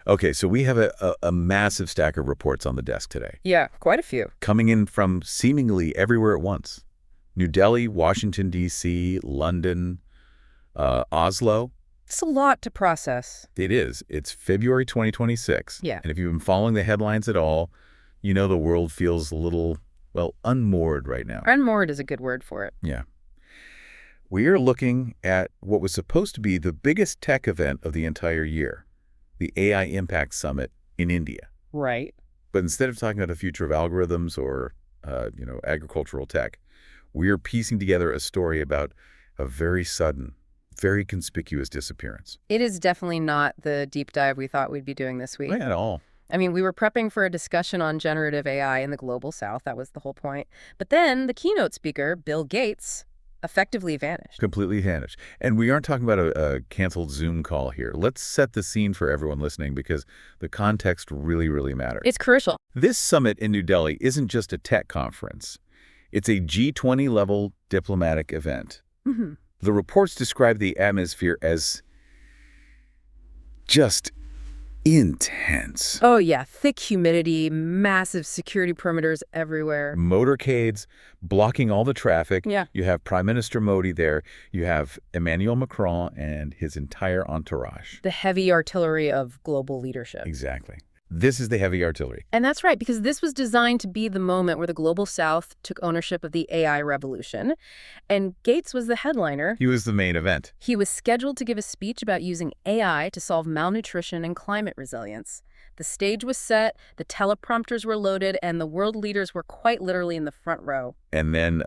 Okay, so we have a massive stack of reports on the desk today. Yeah, quite a few. Coming in from seemingly everywhere at once. New Delhi, Washington, D.C., London, Oslo. It's a lot to process. It is. It's February 2026. Yeah. And if you've been following the headlines at all, you know the world feels a little, well, unmoored right now. Unmoored is a good word for it. Yeah. We are looking at what was supposed to be the biggest tech event of the entire year, the AI Impact Summit in India. Right. But instead of talking about the future of algorithms or, agricultural tech, we're piecing together a story about a very sudden, very conspicuous disappearance. It is definitely not the deep dive we thought we'd be doing this week. Not at all. I mean, we were prepping for a discussion on generative AI in the global south. That was the whole point. But then the keynote speaker, Bill Gates, effectively vanished. Completely vanished. And we aren't talking about a canceled Zoom call here. Let's set the scene for everyone listening because the context really, really matters. It's crucial. This summit in New Delhi isn't just a tech conference. It's a G20-level diplomatic event. Mm-hmm. The reports describe the atmosphere as just intense. Oh, yeah. Thick humidity, massive security perimeters everywhere. Motorcades blocking all the traffic. Yeah. You have Prime Minister Modi there. You have Emmanuel Macron and his entire entourage. The heavy artillery of global leadership. Exactly. This is the heavy artillery. And that's right, because this was designed to be the moment where the global south took ownership of the AI revolution. And Gates was the headliner. He was the main event. He was scheduled to give a speech about using AI to solve malnutrition and climate resilience. The stage was set, the teleprompters were loaded, and the world leaders were quite literally in the front row. And then,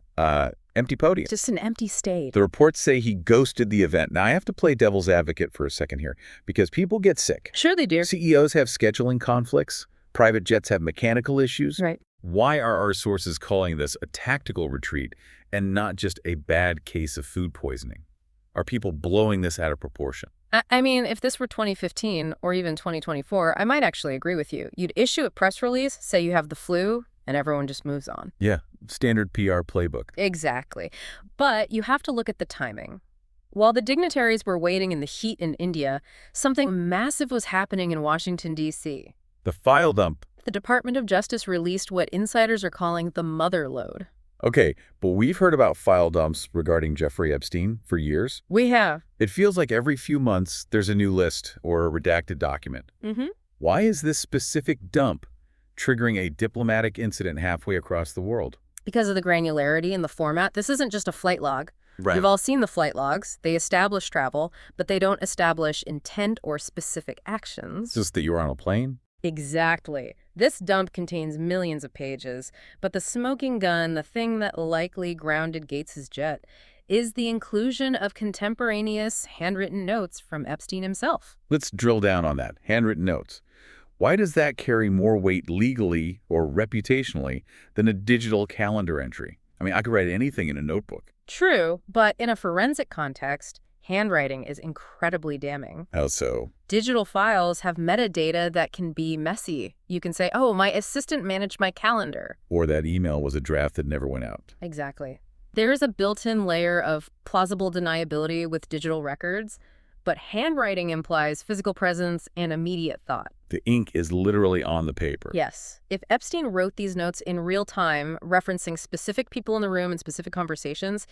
empty podium. Just an empty stage. The reports say he ghosted the event. Now, I have to play devil's advocate for a second here, because people get sick. Sure they do. CEOs have scheduling conflicts. Private jets have mechanical issues. Right. Why are our sources calling this a tactical retreat and not just a bad case of food poisoning? Are people blowing this out of proportion? I mean, if this were 2015 or even 2024, I might actually agree with you. You'd issue a press release, say you have the flu, and everyone just moves on. Yeah, standard PR playbook. Exactly. But you have to look at the timing. While the dignitaries were waiting in the heat in India, something massive was happening in Washington, D.C. The file dump. The Department of Justice released what insiders are calling the mother lode. Okay, but we've heard about file dumps regarding Jeffrey Epstein for years. We have. It feels like every few months there's a new list or a redacted document. Mm-hmm. Why is this specific dump triggering a diplomatic incident halfway across the world? Because of the granularity and the format. This isn't just a flight log. Right. We've all seen the flight logs. They establish travel, but they don't establish intent or specific actions. Just that you were on a plane? Exactly. This dump contains millions of pages, but the smoking gun, the thing that likely grounded Gates's jet, is the inclusion of contemporaneous handwritten notes from Epstein himself. Let's drill down on that. Handwritten notes. Why does that carry more weight legally or reputationally than a digital calendar entry? I mean, I could write anything in a notebook. True, but in a forensic context, handwriting is incredibly damning. How so? Digital files have metadata that can be messy. You can say, oh, my assistant managed my calendar. Or that email was a draft that never went out. Exactly. There is a built-in layer of plausible deniability with digital records, but handwriting implies physical presence and immediate thought. The ink is literally on the paper. Yes. If Epstein wrote these notes in real time, referencing specific people in the room and specific conversations,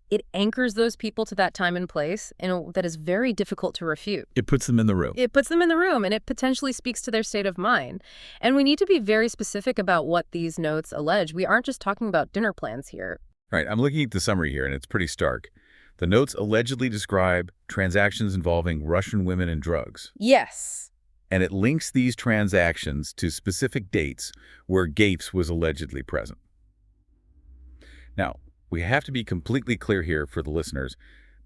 it anchors those people to that time and place that is very difficult to refute. It puts them in the room. It puts them in the room, and it potentially speaks to their state of mind. And we need to be very specific about what these notes allege. We aren't just talking about dinner plans here. Right. I'm looking at the summary here, and it's pretty stark. The notes allegedly describe transactions involving Russian women and drugs. Yes. And it links these transactions to specific dates where Gates was allegedly present. Now, we have to be completely clear here for the listeners.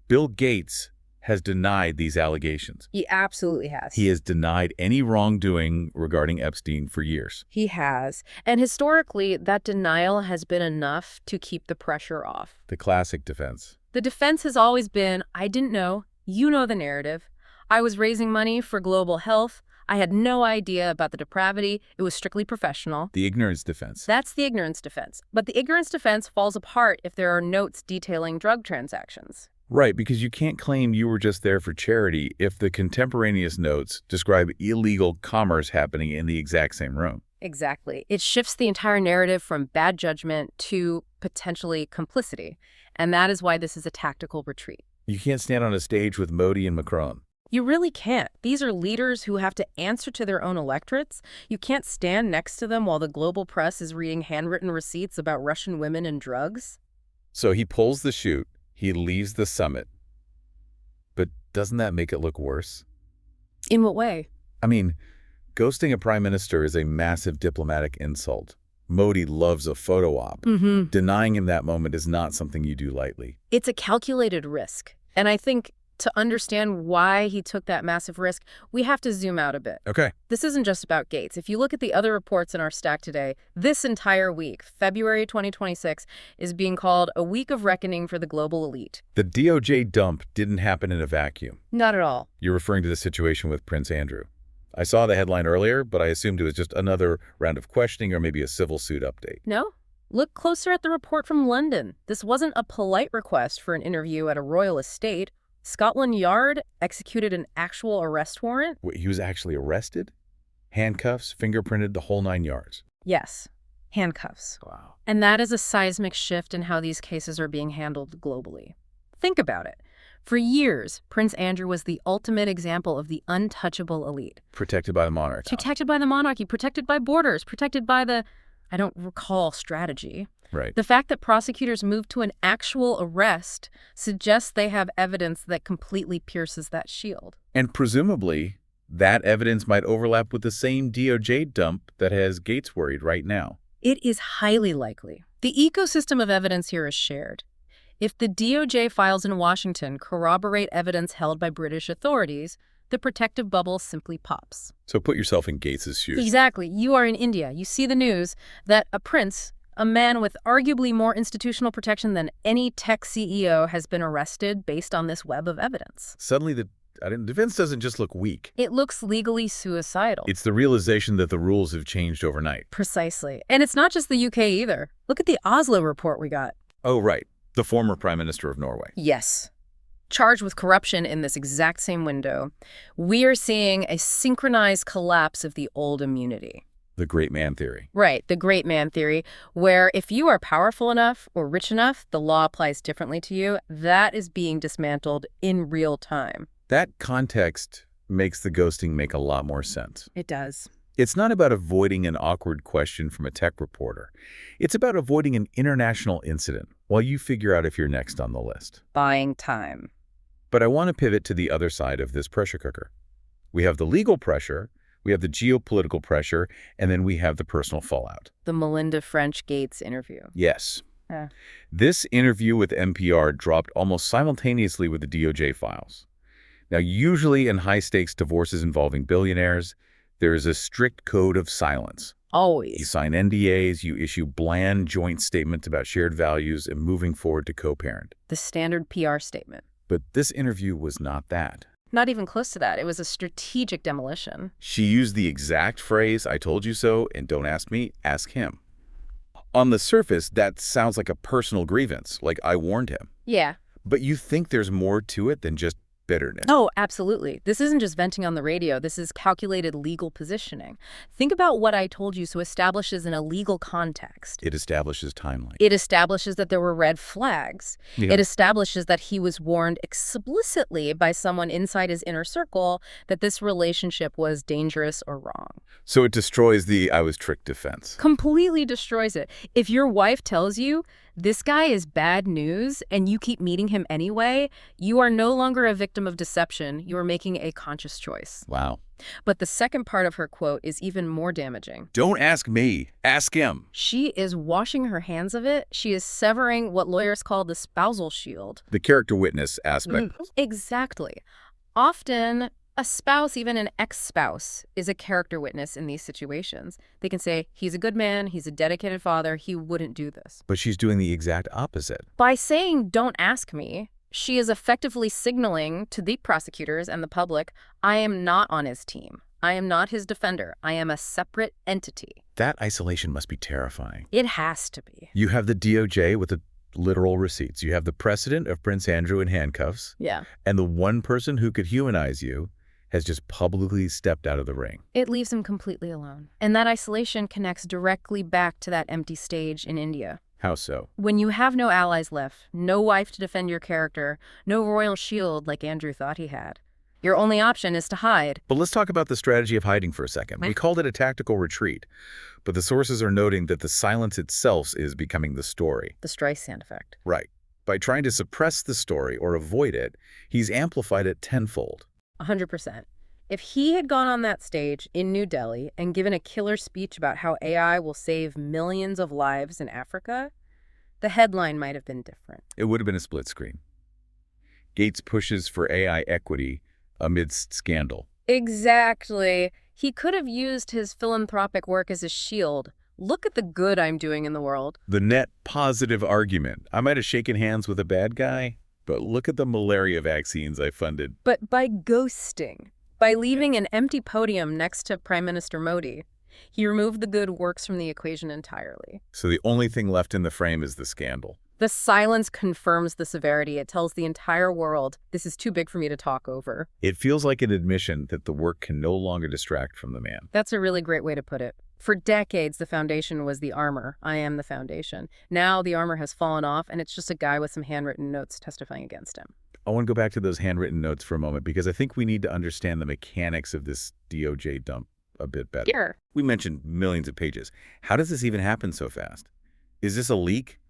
Bill Gates has denied these allegations. He absolutely has. He has denied any wrongdoing regarding Epstein for years. He has. And historically, that denial has been enough to keep the pressure off. The classic defense. The defense has always been, I didn't know. You know the narrative. I was raising money for global health. I had no idea about the depravity. It was strictly professional. The ignorance defense. That's the ignorance defense. But the ignorance defense falls apart if there are notes detailing drug transactions. Right, because you can't claim you were just there for charity if the contemporaneous notes describe illegal commerce happening in the exact same room. Exactly. It shifts the entire narrative from bad judgment to potentially complicity. And that is why this is a tactical retreat. You can't stand on a stage with Modi and Macron. You really can't. These are leaders who have to answer to their own electorates. You can't stand next to them while the global press is reading handwritten receipts about Russian women and drugs. So he pulls the chute, he leaves the summit. But doesn't that make it look worse? In what way? I mean, ghosting a prime minister is a massive diplomatic insult. Modi loves a photo op. Denying him that moment is not something you do lightly. It's a calculated risk. And I think to understand why he took that massive risk, we have to zoom out a bit. Okay. This isn't just about Gates. If you look at the other reports in our stack today, this entire week, February 2026, is being called a week of reckoning for the global elite. The DOJ dump didn't happen in a vacuum. Not at all. You're referring to the situation with Prince Andrew. I saw the headline earlier, but I assumed it was just another round of questioning or maybe a civil suit update. No? Look closer at the report from London. This wasn't a polite request for an interview at a royal estate. Scotland Yard executed an actual arrest warrant. Wait, he was actually arrested? Handcuffs, fingerprinted, the whole 9 yards. Yes, handcuffs. Wow. And that is a seismic shift in how these cases are being handled globally. Think about it. For years, Prince Andrew was the ultimate example of the untouchable elite. Protected by the monarch. Protected by the monarchy, protected by borders, protected by the, I don't recall strategy. Right. The fact that prosecutors moved to an actual arrest suggests they have evidence that completely pierces that shield. And presumably, that evidence might overlap with the same DOJ dump that has Gates worried right now. It is highly likely. The ecosystem of evidence here is shared. If the DOJ files in Washington corroborate evidence held by British authorities, the protective bubble simply pops. So put yourself in Gates's shoes. Exactly. You are in India. You see the news that a prince, a man with arguably more institutional protection than any tech CEO, has been arrested based on this web of evidence. Suddenly, the defense doesn't just look weak. It looks legally suicidal. It's the realization that the rules have changed overnight. Precisely. And it's not just the UK either. Look at the Oslo report we got. Oh, right. The former Prime Minister of Norway. Yes. Charged with corruption in this exact same window. We are seeing a synchronized collapse of the old immunity. The great man theory. Right, the great man theory, where if you are powerful enough or rich enough, the law applies differently to you. That is being dismantled in real time. That context makes the ghosting make a lot more sense. It does. It's not about avoiding an awkward question from a tech reporter. It's about avoiding an international incident while you figure out if you're next on the list. Buying time. But I want to pivot to the other side of this pressure cooker. We have the legal pressure, we have the geopolitical pressure, and then we have the personal fallout. The Melinda French Gates interview. Yes. This interview with NPR dropped almost simultaneously with the DOJ files. Now, usually in high-stakes divorces involving billionaires, there is a strict code of silence. Always. You sign NDAs, you issue bland joint statements about shared values and moving forward to co-parent. The standard PR statement. But this interview was not that. Not even close to that. It was a strategic demolition. She used the exact phrase, "I told you so, and don't ask me, ask him." On the surface, that sounds like a personal grievance, like I warned him. Yeah. But you think there's more to it than just bitterness. Oh, absolutely. This isn't just venting on the radio. This is calculated legal positioning. Think about what I told you so establishes an illegal context. It establishes timeline. It establishes that there were red flags. Yeah. It establishes that he was warned explicitly by someone inside his inner circle that this relationship was dangerous or wrong. So it destroys the "I was tricked" defense. Completely destroys it. If your wife tells you, this guy is bad news, and you keep meeting him anyway, you are no longer a victim of deception. You are making a conscious choice. Wow. But the second part of her quote is even more damaging. Don't ask me, ask him. She is washing her hands of it. She is severing what lawyers call the spousal shield. The character witness aspect. Exactly. Often, a spouse, even an ex-spouse, is a character witness in these situations. They can say, he's a good man, he's a dedicated father, he wouldn't do this. But she's doing the exact opposite. By saying, don't ask me, she is effectively signaling to the prosecutors and the public, I am not on his team. I am not his defender. I am a separate entity. That isolation must be terrifying. It has to be. You have the DOJ with a literal receipts. You have the precedent of Prince Andrew in handcuffs, Yeah. and the one person who could humanize you has just publicly stepped out of the ring. It leaves him completely alone. And that isolation connects directly back to that empty stage in India. How so? When you have no allies left, no wife to defend your character, no royal shield like Andrew thought he had, your only option is to hide. But let's talk about the strategy of hiding for a second. We called it a tactical retreat, but the sources are noting that the silence itself is becoming the story. The Streisand effect. Right. By trying to suppress the story or avoid it, he's amplified it tenfold. 100%. If he had gone on that stage in New Delhi and given a killer speech about how AI will save millions of lives in Africa, the headline might have been different. It would have been a split screen. Gates pushes for AI equity amidst scandal. Exactly. He could have used his philanthropic work as a shield. Look at the good I'm doing in the world. The net positive argument. I might have shaken hands with a bad guy, but look at the malaria vaccines I funded. But by ghosting, by leaving an empty podium next to Prime Minister Modi, he removed the good works from the equation entirely. So the only thing left in the frame is the scandal. The silence confirms the severity. It tells the entire world, this is too big for me to talk over. It feels like an admission that the work can no longer distract from the man. That's a really great way to put it. For decades, the foundation was the armor. I am the foundation. Now the armor has fallen off, and it's just a guy with some handwritten notes testifying against him. I want to go back to those handwritten notes for a moment, because I think we need to understand the mechanics of this DOJ dump a bit better. Sure. We mentioned millions of pages. How does this even happen so fast? Is this a leak?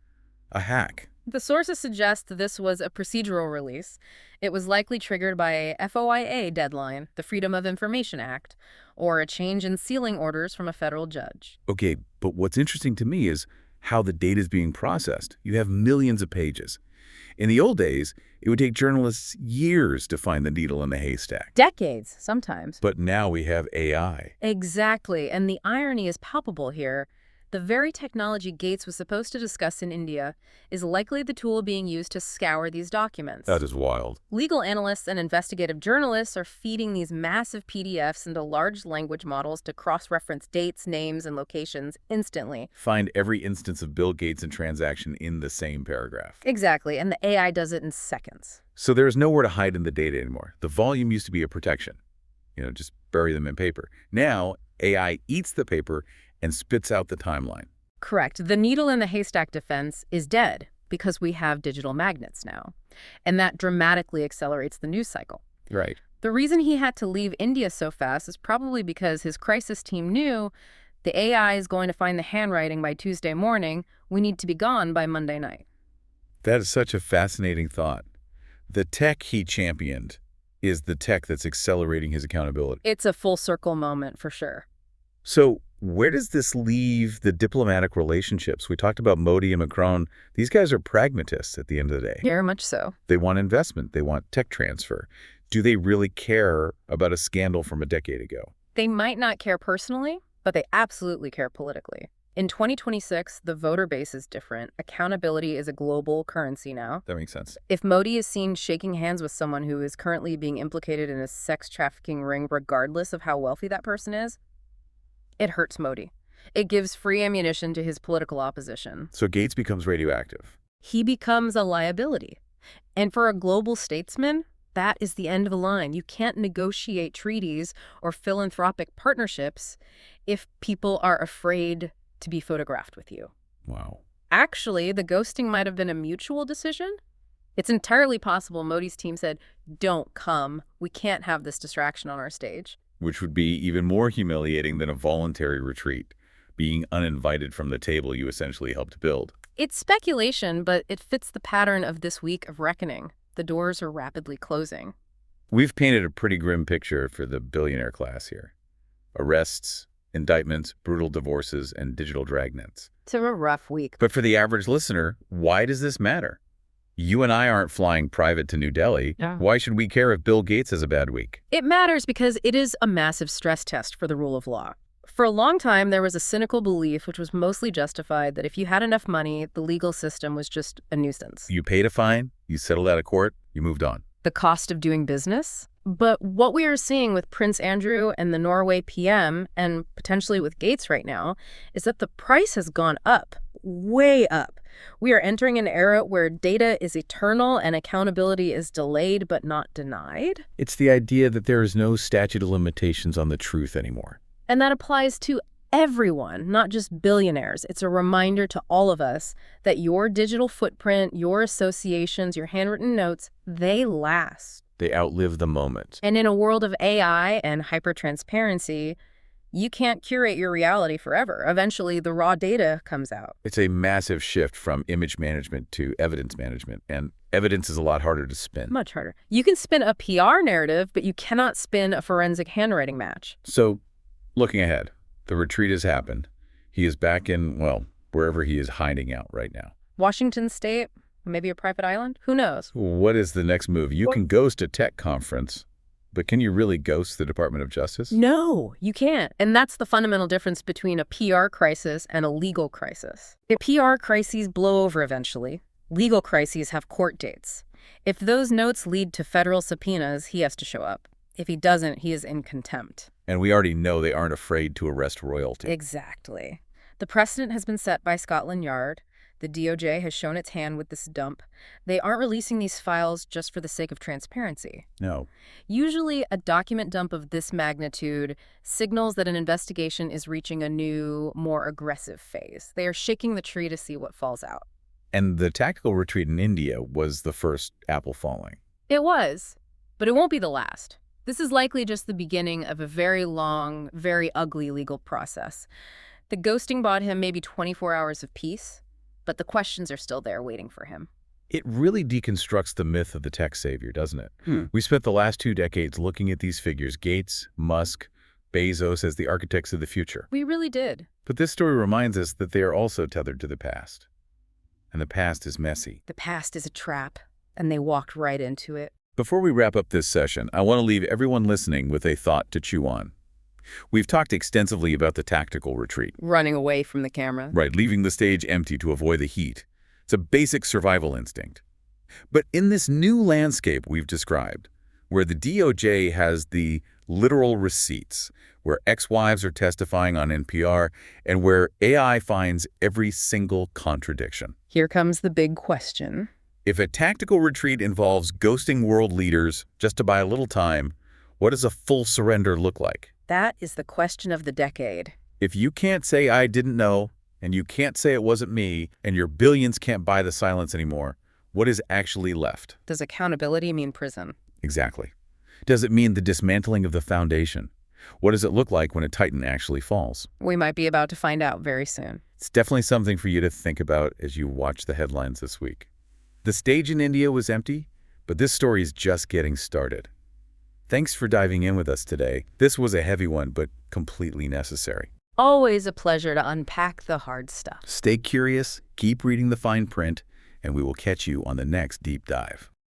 A hack? The sources suggest this was a procedural release. It was likely triggered by a FOIA deadline, the Freedom of Information Act, or a change in sealing orders from a federal judge. Okay, but what's interesting to me is how the data is being processed. You have millions of pages. In the old days, it would take journalists years to find the needle in the haystack. Decades, sometimes. But now we have AI. Exactly, and the irony is palpable here. The very technology Gates was supposed to discuss in India is likely the tool being used to scour these documents. That is wild. Legal analysts and investigative journalists are feeding these massive PDFs into large language models to cross-reference dates, names, and locations instantly. Find every instance of Bill Gates and transaction in the same paragraph. Exactly, and the AI does it in seconds. So there is nowhere to hide in the data anymore. The volume used to be a protection. Just bury them in paper. Now, AI eats the paper and spits out the timeline. Correct. The needle in the haystack defense is dead because we have digital magnets now. And that dramatically accelerates the news cycle. Right. The reason he had to leave India so fast is probably because his crisis team knew the AI is going to find the handwriting by Tuesday morning. We need to be gone by Monday night. That is such a fascinating thought. The tech he championed is the tech that's accelerating his accountability. It's a full circle moment for sure. So where does this leave the diplomatic relationships? We talked about Modi and Macron. These guys are pragmatists at the end of the day. Very much so. They want investment. They want tech transfer. Do they really care about a scandal from a decade ago? They might not care personally, but they absolutely care politically. In 2026, the voter base is different. Accountability is a global currency now. That makes sense. If Modi is seen shaking hands with someone who is currently being implicated in a sex trafficking ring, regardless of how wealthy that person is, it hurts Modi. It gives free ammunition to his political opposition. So Gates becomes radioactive. He becomes a liability. And for a global statesman, that is the end of the line. You can't negotiate treaties or philanthropic partnerships if people are afraid to be photographed with you. Wow. Actually, the ghosting might have been a mutual decision. It's entirely possible Modi's team said, don't come. We can't have this distraction on our stage. Which would be even more humiliating than a voluntary retreat, being uninvited from the table you essentially helped build. It's speculation, but it fits the pattern of this week of reckoning. The doors are rapidly closing. We've painted a pretty grim picture for the billionaire class here. Arrests, indictments, brutal divorces, and digital dragnets. It's a rough week. But for the average listener, why does this matter? You and I aren't flying private to New Delhi. Yeah. Why should we care if Bill Gates has a bad week? It matters because it is a massive stress test for the rule of law. For a long time, there was a cynical belief, which was mostly justified, that if you had enough money, the legal system was just a nuisance. You paid a fine, you settled out of court, you moved on. The cost of doing business? But what we are seeing with Prince Andrew and the Norway PM, and potentially with Gates right now, is that the price has gone up, way up. We are entering an era where data is eternal and accountability is delayed but not denied. It's the idea that there is no statute of limitations on the truth anymore. And that applies to everyone, not just billionaires. It's a reminder to all of us that your digital footprint, your associations, your handwritten notes, they last. They outlive the moment. And in a world of AI and hyper-transparency, you can't curate your reality forever. Eventually, the raw data comes out. It's a massive shift from image management to evidence management, and evidence is a lot harder to spin. Much harder. You can spin a PR narrative, but you cannot spin a forensic handwriting match. So, looking ahead, the retreat has happened. He is back in, well, wherever he is hiding out right now. Washington State? Maybe a private island? Who knows? What is the next move? You can ghost a tech conference, but can you really ghost the Department of Justice? No, you can't. And that's the fundamental difference between a PR crisis and a legal crisis. If PR crises blow over eventually, legal crises have court dates. If those notes lead to federal subpoenas, he has to show up. If he doesn't, he is in contempt. And we already know they aren't afraid to arrest royalty. Exactly. The precedent has been set by Scotland Yard. The DOJ has shown its hand with this dump. They aren't releasing these files just for the sake of transparency. No. Usually, a document dump of this magnitude signals that an investigation is reaching a new, more aggressive phase. They are shaking the tree to see what falls out. And the tactical retreat in India was the first apple falling. It was, but it won't be the last. This is likely just the beginning of a very long, very ugly legal process. The ghosting bought him maybe 24 hours of peace, but the questions are still there waiting for him. It really deconstructs the myth of the tech savior, doesn't it? We spent the last 2 decades looking at these figures, Gates, Musk, Bezos, as the architects of the future. We really did. But this story reminds us that they are also tethered to the past. And the past is messy. The past is a trap, and they walked right into it. Before we wrap up this session, I want to leave everyone listening with a thought to chew on. We've talked extensively about the tactical retreat. Running away from the camera. Right, leaving the stage empty to avoid the heat. It's a basic survival instinct. But in this new landscape we've described, where the DOJ has the literal receipts, where ex-wives are testifying on NPR, and where AI finds every single contradiction. Here comes the big question. If a tactical retreat involves ghosting world leaders just to buy a little time, what does a full surrender look like? That is the question of the decade. If you can't say I didn't know, and you can't say it wasn't me, and your billions can't buy the silence anymore, what is actually left? Does accountability mean prison? Exactly. Does it mean the dismantling of the foundation? What does it look like when a titan actually falls? We might be about to find out very soon. It's definitely something for you to think about as you watch the headlines this week. The stage in India was empty, but this story is just getting started. Thanks for diving in with us today. This was a heavy one, but completely necessary. Always a pleasure to unpack the hard stuff. Stay curious, keep reading the fine print, and we will catch you on the next deep dive.